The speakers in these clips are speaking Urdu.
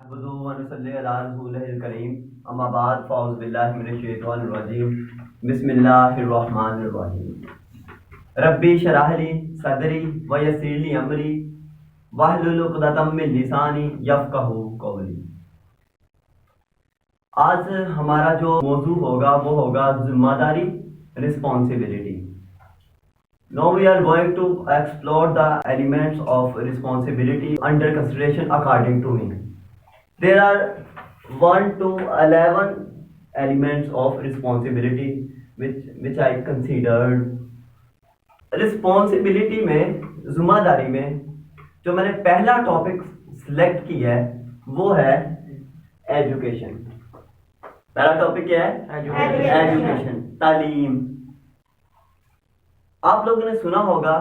نحمده ونصلي على رسوله الكريم اما بعد فاعوذ بالله من الشیطان الرجیم بسم اللہ الرحمن الرحیم ربی اشرح لی صدری ویسر لی امری واحلل عقدۃ من لسانی یفقہوا قولی۔ آج ہمارا جو موضوع ہوگا وہ ہوگا ذمہ داری، responsibility. Now we are going to explore the elements of responsibility under consideration according to me. There are 1 to 11 elements of responsibility which I considered. Responsibility میں ذمہ داری میں جو میں نے پہلا ٹاپک سلیکٹ کیا ہے وہ ہے ایجوکیشن۔ پہلا ٹاپک کیا ہے؟ ایجوکیشن، تعلیم۔ آپ لوگوں نے سنا ہوگا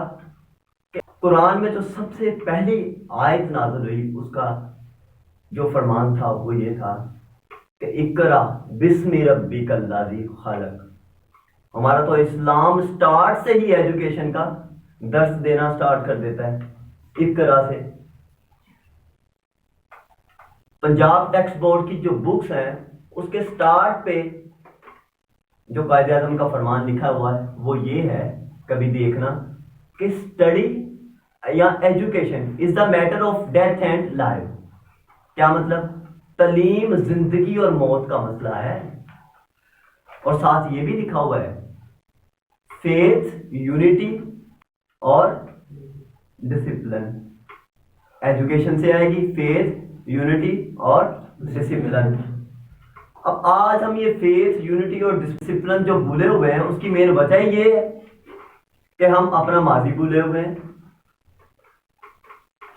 کہ قرآن میں جو سب سے پہلی آیت نازل ہوئی اس کا جو فرمان تھا وہ یہ تھا کہ اقرا بسم ربک الذی خلق۔ ہمارا تو اسلام سٹارٹ سے ہی ایجوکیشن کا درس دینا سٹارٹ کر دیتا ہے اقرا سے۔ پنجاب ٹیکسٹ بورڈ کی جو بکس ہیں اس کے سٹارٹ پہ جو قائد اعظم کا فرمان لکھا ہوا ہے وہ یہ ہے، کبھی دیکھنا، کہ اسٹڈی یا education is the matter of death and life. کیا مطلب؟ تعلیم زندگی اور موت کا مسئلہ ہے۔ اور ساتھ یہ بھی لکھا ہوا ہے فیتھ، یونٹی اور ڈسپلن۔ ایجوکیشن سے آئے گی فیتھ، یونٹی اور ڈسپلن۔ اب آج ہم یہ فیتھ، یونٹی اور ڈسپلن جو بھولے ہوئے ہیں اس کی مین وجہ یہ ہے کہ ہم اپنا ماضی بھولے ہوئے ہیں۔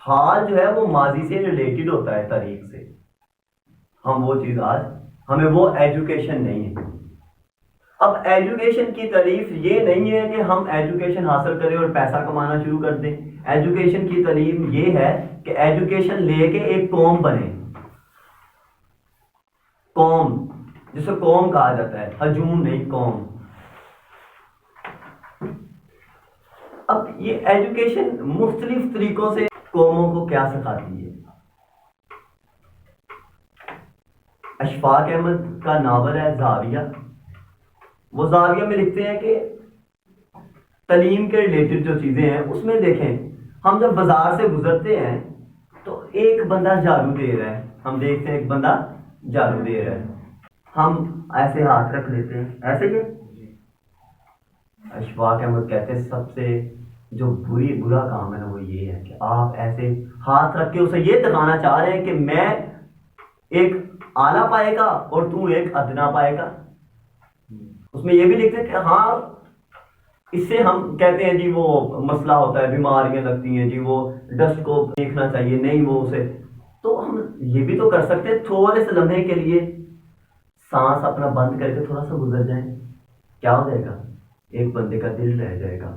حال جو ہے وہ ماضی سے ریلیٹڈ ہوتا ہے، تاریخ سے۔ ہم وہ چیز آج ہمیں وہ ایجوکیشن نہیں ہے۔ اب ایجوکیشن کی تعریف یہ نہیں ہے کہ ہم ایجوکیشن حاصل کریں اور پیسہ کمانا شروع کر دیں۔ ایجوکیشن کی تعلیم یہ ہے کہ ایجوکیشن لے کے ایک قوم بنے۔ قوم جسے قوم کہا جاتا ہے، ہجوم نہیں، قوم۔ اب یہ ایجوکیشن مختلف طریقوں سے قوموں کو کیا سکھاتی ہے؟ اشفاق احمد کا ناول ہے زاویہ۔ وہ زاویہ میں لکھتے ہیں کہ تعلیم کے ریلیٹڈ جو چیزیں ہیں اس میں دیکھیں، ہم جب بازار سے گزرتے ہیں تو ایک بندہ جھاڑو دے رہا ہے، ہم دیکھتے ہیں ایک بندہ جھاڑو دے رہا ہے، ہم ایسے ہاتھ رکھ لیتے ہیں، ایسے ہی۔ اشفاق احمد کہتے ہیں سب سے جو برا کام ہے نا وہ یہ ہے کہ آپ ایسے ہاتھ رکھ کے اسے یہ دکھانا چاہ رہے ہیں کہ میں ایک اعلیٰ پائے گا اور تو ایک ادنا پائے گا۔ اس میں یہ بھی لکھتے ہیں کہ ہاں اس سے ہم کہتے ہیں جی وہ مسئلہ ہوتا ہے، بیماریاں لگتی ہیں جی، وہ ڈسٹ کو دیکھنا چاہیے، نہیں وہ اسے۔ تو ہم یہ بھی تو کر سکتے ہیں، تھوڑے سے لمحے کے لیے سانس اپنا بند کر کے تھوڑا سا گزر جائیں، کیا ہو جائے گا؟ ایک بندے کا دل رہ جائے گا۔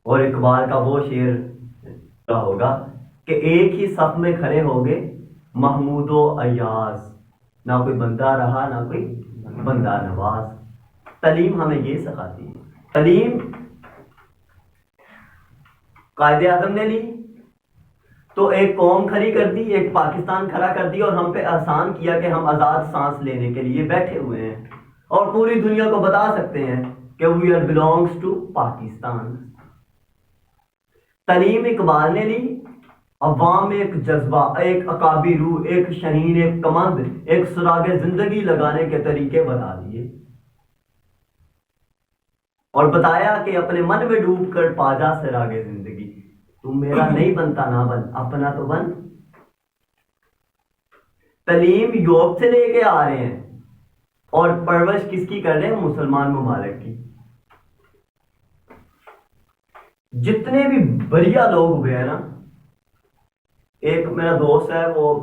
اور اقبال کا وہ شعر ہوگا کہ ایک ہی صف میں کھڑے ہو گے محمود و ایاز، نہ کوئی بندہ رہا نہ کوئی بندہ نواز۔ تعلیم ہمیں یہ سکھاتی ہے۔ تعلیم قائد اعظم نے لی تو ایک قوم کھڑی کر دی، ایک پاکستان کھڑا کر دی، اور ہم پہ احسان کیا کہ ہم آزاد سانس لینے کے لیے بیٹھے ہوئے ہیں اور پوری دنیا کو بتا سکتے ہیں کہ we are belongs to Pakistan. تعلیم اقبال نے لی، عوام میں ایک جذبہ، ایک عقابی روح، ایک شہین، ایک کمند، ایک سراغ زندگی لگانے کے طریقے بتا دیے اور بتایا کہ اپنے من میں ڈوب کر پا جا سراغ زندگی۔ تم میرا نہیں بنتا نہ بن، اپنا تو بن۔ تعلیم یورپ سے لے کے آ رہے ہیں اور پرورش کس کی کر رہے ہیں؟ مسلمان ممالک کی۔ جتنے بھی بڑھیا لوگ ہوئے ہیں نا، ایک میرا دوست ہے وہ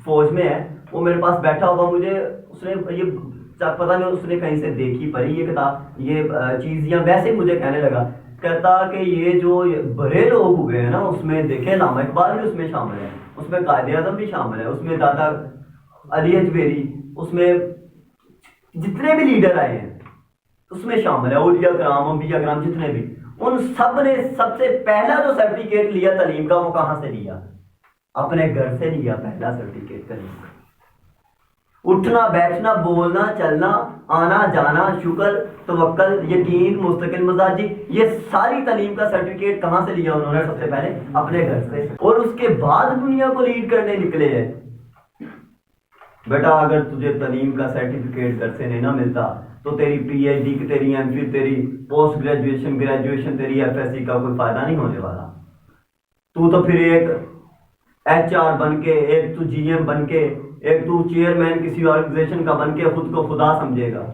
فوج میں ہے، وہ میرے پاس بیٹھا ہوا، مجھے اس نے یہ پتہ نہیں اس نے کہیں سے دیکھی پڑھی یہ کتاب، یہ چیز، یا ویسے ہی مجھے کہنے لگا، کہتا کہ یہ جو بڑے لوگ ہوئے ہیں نا اس میں دیکھیں علامہ اقبال بھی اس میں شامل ہے، اس میں قائد اعظم بھی شامل ہے، اس میں دادا علی اجمیری، اس میں جتنے بھی لیڈر آئے ہیں اس میں شامل ہے، اولیاء کرام، انبیاء کرام، جتنے بھی، ان سب نے سب سے پہلا جو سرٹیفکیٹ لیا تعلیم کا وہ کہاں سے لیا؟ اپنے گھر سے لیا پہلا سرٹیفکیٹ تلیم کا. اٹھنا بیٹھنا بولنا چلنا آنا جانا شکر توکل یقین مستقل مزاجی یہ ساری تعلیم کا سرٹیفکیٹ کہاں سے لیا انہوں نے؟ سب سے پہلے اپنے گھر سے. اور اس کے بعد دنیا کو لیڈ کرنے نکلے ہیں. بیٹا اگر تجھے تعلیم کا سرٹیفکیٹ گھر سے نہیں نہ ملتا تو تیری پی ایچ ڈی تیری ایم فل تیری پوسٹ گریجویشن تیری ایف ایس سی کا کوئی فائدہ نہیں ہونے والا. تو پھر ایک ایچ آر بن کے ایک تو جی ایم بن کے ایک تو چیئرمین کسی آرگنائزیشن کا بن کے خود کو خدا سمجھے گا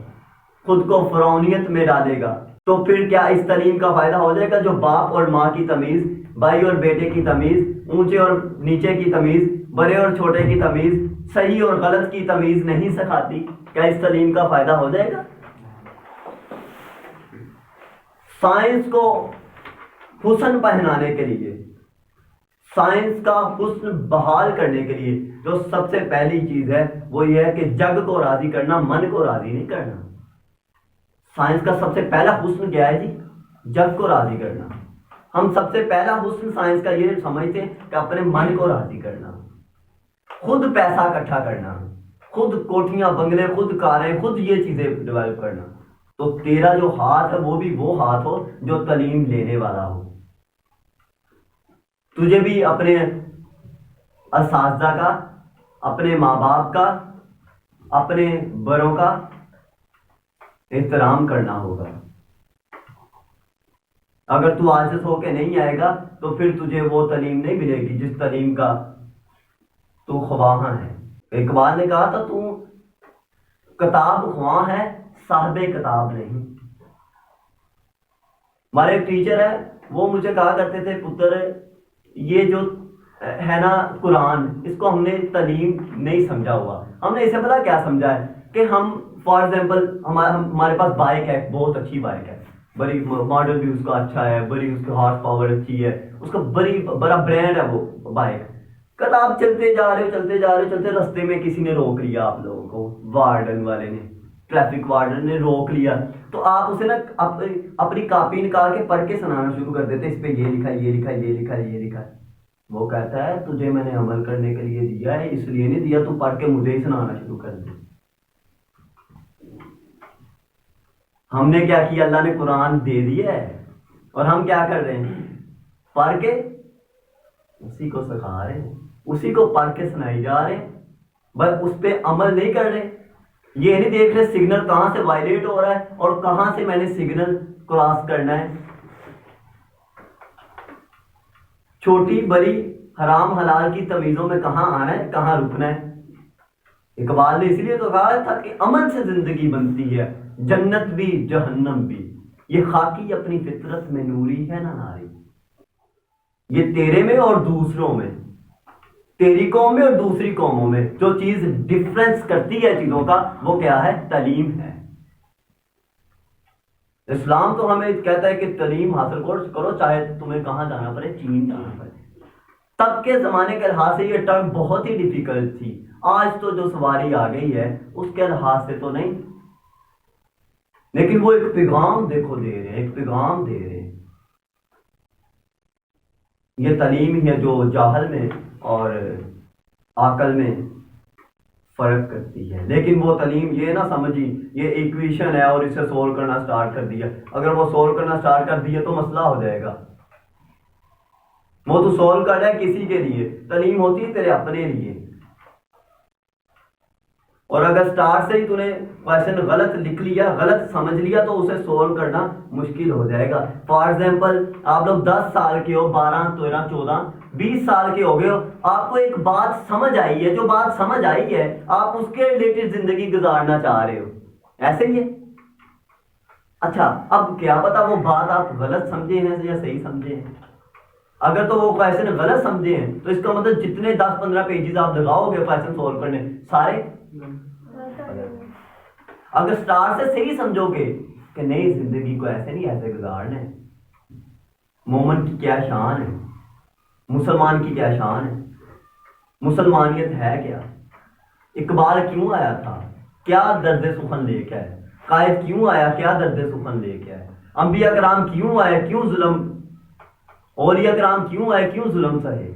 خود کو فرعونیت میں ڈالے گا. تو پھر کیا اس تعلیم کا فائدہ ہو جائے گا جو باپ اور ماں کی تمیز بھائی اور بیٹے کی تمیز اونچے اور نیچے کی تمیز بڑے اور چھوٹے کی تمیز صحیح اور غلط کی تمیز نہیں سکھاتی؟ کیا اس تعلیم کا فائدہ ہو جائے گا؟ سائنس کو حسن پہنانے کے لیے سائنس کا حسن بحال کرنے کے لیے جو سب سے پہلی چیز ہے وہ یہ ہے کہ جگ کو راضی کرنا من کو راضی نہیں کرنا. سائنس کا سب سے پہلا حسن کیا ہے جی؟ جگ کو راضی کرنا. ہم سب سے پہلا حسن سائنس کا یہ سمجھتے ہیں کہ اپنے من کو راضی کرنا خود پیسہ اکٹھا کرنا خود کوٹھیاں بنگلے خود کاریں خود یہ چیزیں ڈیولپ کرنا. تو تیرا جو ہاتھ ہے وہ بھی وہ ہاتھ ہو جو تعلیم لینے والا ہو. تجھے بھی اپنے اساتذہ کا اپنے ماں باپ کا اپنے بڑوں کا احترام کرنا ہوگا. اگر تو عاجز ہو کے نہیں آئے گا تو پھر تجھے وہ تعلیم نہیں ملے گی جس تعلیم کا تو خواہاں ہے. اقبال نے کہا تھا تو کتاب خواہ ہے صاحب کتاب نہیں. ہمارے ایک ٹیچر ہے وہ مجھے کہا کرتے تھے پتر یہ جو ہے نا قرآن اس کو ہم نے تعلیم نہیں سمجھا ہوا. ہم نے اسے پتا کیا سمجھا ہے کہ ہم فار ایگزامپل ہمارے پاس بائک ہے بہت اچھی بائک ہے بڑی ماڈل بھی اس کا اچھا ہے بڑی اس کی ہارس پاور اچھی ہے اس کا بڑا برانڈ ہے وہ بائک. کل آپ چلتے جا رہے ہو چلتے رستے میں کسی نے روک لیا آپ لوگوں کو وارڈن والے نے ٹریفک وارڈن نے روک لیا تو آپ اسے نا اپنی کاپی نکال کے پڑھ کے سنانا شروع کر دیتے اس پہ یہ لکھا یہ لکھا یہ لکھا یہ لکھا. وہ کہتا ہے تجھے میں نے عمل کرنے کے لیے دیا ہے اس لیے نہیں دیا تو پڑھ کے مجھے ہی سنانا شروع کر دے. ہم نے کیا کیا اللہ نے قرآن دے دیا ہے اور ہم کیا کر رہے ہیں پڑھ کے اسی کو سکھا رہے ہیں اسی کو پڑھ کے سنائی جا رہے ہیں بس اس پہ عمل نہیں کر رہے. یہ نہیں دیکھ رہے سگنل کہاں سے وائلیٹ ہو رہا ہے اور کہاں سے میں نے سگنل کراس کرنا ہے. چھوٹی بڑی حرام حلال کی تمیزوں میں کہاں آنا ہے کہاں رکنا ہے. اقبال نے اس لیے تو کہا تھا کہ عمل سے زندگی بنتی ہے جنت بھی جہنم بھی یہ خاکی اپنی فطرت میں نوری ہے نہ ناری. یہ تیرے میں اور دوسروں میں تیری قوم میں اور دوسری قوموں میں جو چیز ڈفرنس کرتی ہے چیزوں کا وہ کیا ہے؟ تعلیم ہے. اسلام تو ہمیں کہتا ہے کہ تعلیم حاصل کرو چاہے تمہیں کہاں جانا پڑے چین جانا پڑے. تب کے زمانے کے لحاظ سے یہ ٹرم بہت ہی ڈیفیکلٹ تھی. آج تو جو سواری آ گئی ہے اس کے لحاظ سے تو نہیں لیکن وہ ایک پیغام دیکھو دے رہے ہیں ایک پیغام دے رہے ہیں. یہ تعلیم ہی ہے جو جاہل میں اور عقل میں فرق کرتی ہے. لیکن وہ تعلیم یہ نہ سمجھی یہ ایکویشن ہے اور اسے سولو کرنا سٹارٹ کر دیا. اگر وہ سولو کرنا سٹارٹ کر دیا تو مسئلہ ہو جائے گا. وہ تو سولو کر رہا ہے کسی کے لیے تعلیم ہوتی ہے تیرے اپنے لیے. اور اگر سٹارٹ سے ہی تو نے کویشچن غلط لکھ لیا غلط سمجھ لیا تو اسے سولو کرنا مشکل ہو جائے گا. فار ایگزامپل آپ لوگ 10 سال کے ہو 12 13 14 20 سال کے ہو گئے ہو آپ کو ایک بات سمجھ آئی ہے جو بات سمجھ آئی ہے آپ اس کے ریلیٹڈ زندگی گزارنا چاہ رہے ہو ایسے ہی ہے. اچھا اب کیا پتا وہ بات آپ غلط سمجھے ہیں یا صحیح سمجھے ہیں. اگر تو وہ کویشچن غلط سمجھے ہیں تو اس کا مطلب جتنے 10-15 پیجز آپ لگاؤ گے کویشچن سولو کرنے سارے اگر سٹار سے صحیح سمجھو گے کہ نہیں زندگی کو ایسے نہیں ایسے گزارنا ہے. مومن کی کیا شان ہے مسلمان کی کیا شان ہے مسلمانیت ہے کیا. اقبال کیوں آیا تھا کیا درد سخن لے کے آئے. قائد کیوں آیا کیا درد سخن لے کے آئے. انبیاء کرام کیوں آئے کیوں ظلم اولیاء کرام کیوں آئے کیوں ظلم سہے.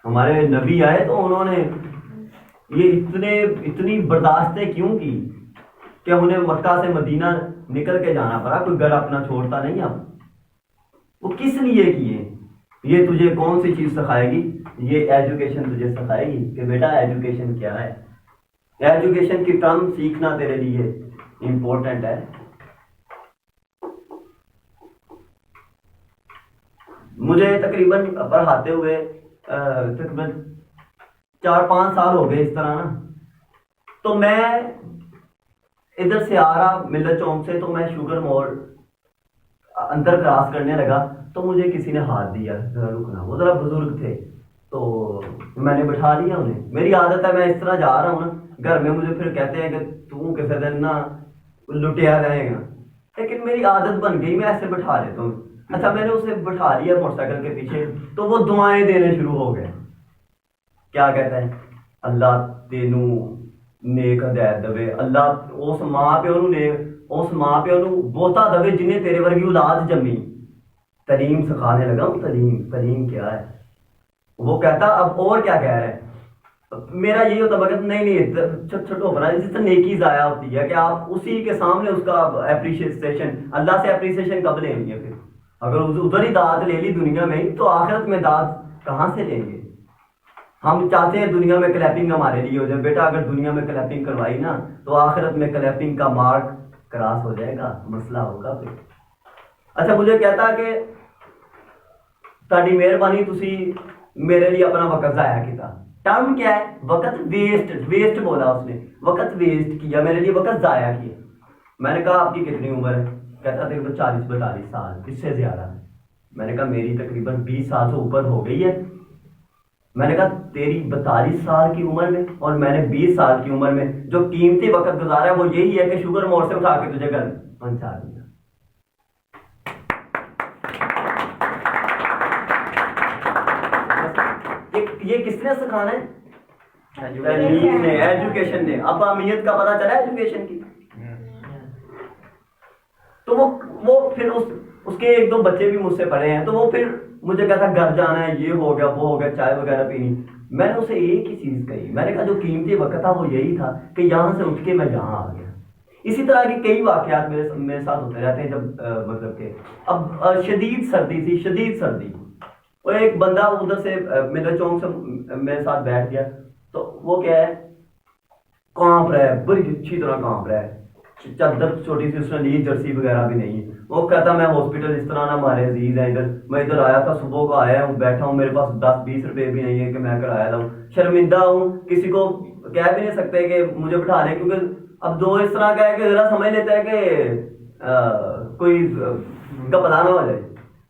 ہمارے نبی آئے تو انہوں نے یہ اتنی برداشتیں کیوں کی کہ انہیں مکہ سے مدینہ نکل کے جانا پڑا، کوئی گھر اپنا چھوڑتا نہیں اب. وہ کس لیے کیے؟ یہ تجھے کون سی چیز سکھائے گی؟ یہ ایجوکیشن تجھے سکھائے گی کہ بیٹا ایجوکیشن کیا ہے. ایجوکیشن کی ٹرم سیکھنا تیرے لیے امپورٹنٹ ہے. مجھے تقریباً پڑھاتے ہوئے تقریباً 4-5 سال ہو گئے اس طرح نا. تو میں ادھر سے آ رہا ملت چوک سے، تو میں شوگر موڑ اندر کراس کرنے لگا تو مجھے کسی نے ہاتھ دیا، ذرا رکنا. وہ ذرا بزرگ تھے تو میں نے بٹھا لیا انہیں. میری عادت ہے میں اس طرح جا رہا ہوں نا، گھر میں مجھے پھر کہتے ہیں کہ تو کسی دن نا لٹیا رہے گا، لیکن میری عادت بن گئی، میں ایسے بٹھا لیتا ہوں. اچھا میں نے اسے بٹھا لیا موٹر سائیکل کے پیچھے، تو وہ دعائیں دینے شروع ہو گئے. کیا کہتا ہے؟ اللہ تینو نیک ہدایت دے، اللہ اس ماں پیو نو بوتا دے جنہیں تیرے ورگی اولاد جمی. تعلیم سکھانے لگا ہوں. تعلیم کیا ہے؟ وہ کہتا اب اور کیا کہہ رہا ہے. میرا یہی ہوتا بغیر نہیں چھوٹو بنا جس سے نیکی ضائع ہوتی ہے کہ آپ اسی کے سامنے اس کا اپریشیشن، اللہ سے اپریشیشن کب لیں گے؟ پھر اگر ادھر ہی داد لے لی دنیا میں ہی، تو آخرت میں داد کہاں سے لیں گے؟ ہم چاہتے ہیں دنیا میں کلیپنگ ہمارے لیے ہو جائے. بیٹا اگر دنیا میں کلیپنگ کروائی نا تو آخرت میں کلیپنگ کا مارک کراس ہو جائے گا، مسئلہ ہوگا پھر. اچھا مجھے کہتا کہ تاری مہربانی تسی میرے لیے اپنا وقت ضائع کیا. ٹرم کیا ہے؟ وقت ویسٹ بولا اس نے، وقت ویسٹ کیا، میرے لیے وقت ضائع کیا. میں نے کہا آپ کی کتنی عمر ہے؟ کہتا تیرے کو 40-42 سال، اس سے زیادہ ہے. میں نے کہا میری تقریباً 20 سال سے اوپر ہو گئی ہے. میں نے کہا تیری 42 سال کی عمر میں اور میں نے 20 سال کی عمر میں جو قیمتی وقت گزارا ہے وہ یہی ہے کہ شوگر موڑ سے اٹھا کے تجھے گھر پہنچا دیا. یہ کس نے سکھانا ہے؟ تعلیم نے، ایجوکیشن نے. اب اہمیت کا پتہ چلا ایجوکیشن کی. تو وہ پھر اس کے 1-2 بچے بھی مجھ سے پڑھے ہیں، تو وہ پھر مجھے کہتا گھر جانا ہے، یہ ہو گیا وہ ہو گیا، چائے وغیرہ پینی. میں نے اسے ایک ہی چیز کہی، میں نے کہا جو قیمتی وقت تھا وہ یہی تھا کہ یہاں سے اٹھ کے میں یہاں آ گیا. اسی طرح کے کئی واقعات میرے ساتھ ہوتے رہتے ہیں. جب مطلب کہ اب شدید سردی، وہ ایک بندہ ادھر سے ملت چوک سے میرے ساتھ بیٹھ گیا. تو وہ کیا ہے، کانپ رہا ہے، بڑی اچھی طرح کانپ رہا ہے. چادر چھوٹی سی اس نے لی، جرسی وغیرہ بھی نہیں. وہ کہتا میں ہاسپٹل اس طرح نہ ہمارے عزیز ہیں ادھر، میں ادھر آیا تھا صبح کو آیا ہوں، بیٹھا ہوں، میرے پاس 10-20 روپے بھی نہیں ہے کہ میں کرایا لاؤں. شرمندہ ہوں، کسی کو کہہ بھی نہیں سکتے کہ مجھے بٹھا لیں، کیونکہ اب دو اس طرح کا ہے کہ ذرا سمجھ لیتا ہے کہ کوئی کا پتا نہ ہو جائے.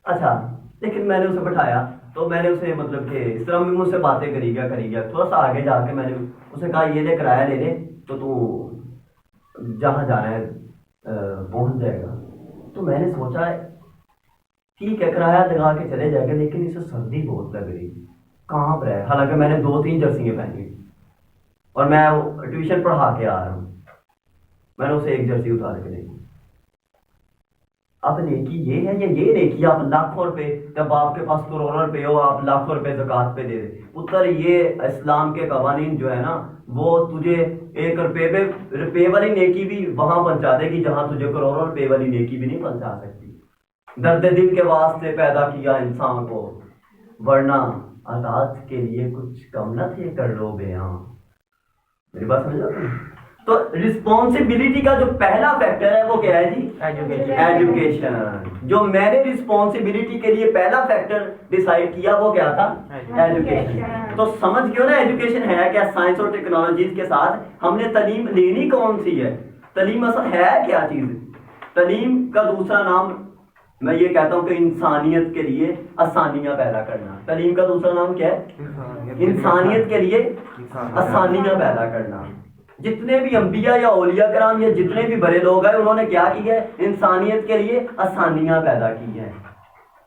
اچھا لیکن میں نے اسے بٹھایا تو میں نے اسے مطلب کہ اس طرح بھی مجھ سے باتیں کری گیا. تھوڑا سا آگے جا کے میں نے اسے کہا یہ لے کرایہ لے لے تو جہاں جانا ہے پہنچ جائے گا. تو میں نے سوچا ٹھیک ہے کرایہ لگا کے چلے جائے گا، لیکن اسے سردی بہت لگ رہی، کہاں پر ہے. حالانکہ میں نے 2-3 جرسیاں پہنی اور میں ٹیوشن پڑھا کے آ رہا ہوں. میں نے اسے ایک جرسی اتار کے دی. اب نیکی یہ ہے یا یہ نیکی آپ لاکھوں روپے، جب آپ کے پاس کروڑوں روپے ہو آپ لاکھوں روپے زکوٰۃ پہ دے دیں. پتر یہ اسلام کے قوانین جو ہے نا وہ تجھے 1 روپے والی نیکی بھی وہاں پہنچا دے گی جہاں تجھے کروڑوں روپے والی نیکی بھی نہیں پہنچا سکتی. درد دل کے واسطے پیدا کیا انسان کو، ورنہ عطاعت کے لیے کچھ کم نہ تھے کر لو بیاں. میری بات سمجھ آتی ہے؟ تو رسپانسبلٹی کا جو پہلا فیکٹر ہے وہ کیا ہے جی؟ ایجوکیشن. جو میں نے رسپانسبلٹی کے لیے پہلا فیکٹر ڈیسائیڈ کیا وہ کیا تھا؟ ایجوکیشن. تو سمجھ گئے نا ایجوکیشن ہے کیا؟ سائنس اور ٹیکنالوجیز کے ساتھ ہم نے تعلیم لینی کون سی ہے؟ تعلیم اصل ہے کیا چیز؟ تعلیم کا دوسرا نام میں یہ کہتا ہوں کہ انسانیت کے لیے آسانیاں پیدا کرنا. تعلیم کا دوسرا نام کیا ہے؟ انسانیت کے لیے آسانیاں پیدا کرنا. جتنے بھی انبیاء یا اولیاء کرام یا جتنے بھی بڑے لوگ ہیں انہوں نے کیا کیا ہے؟ انسانیت کے لیے آسانیاں پیدا کی ہیں.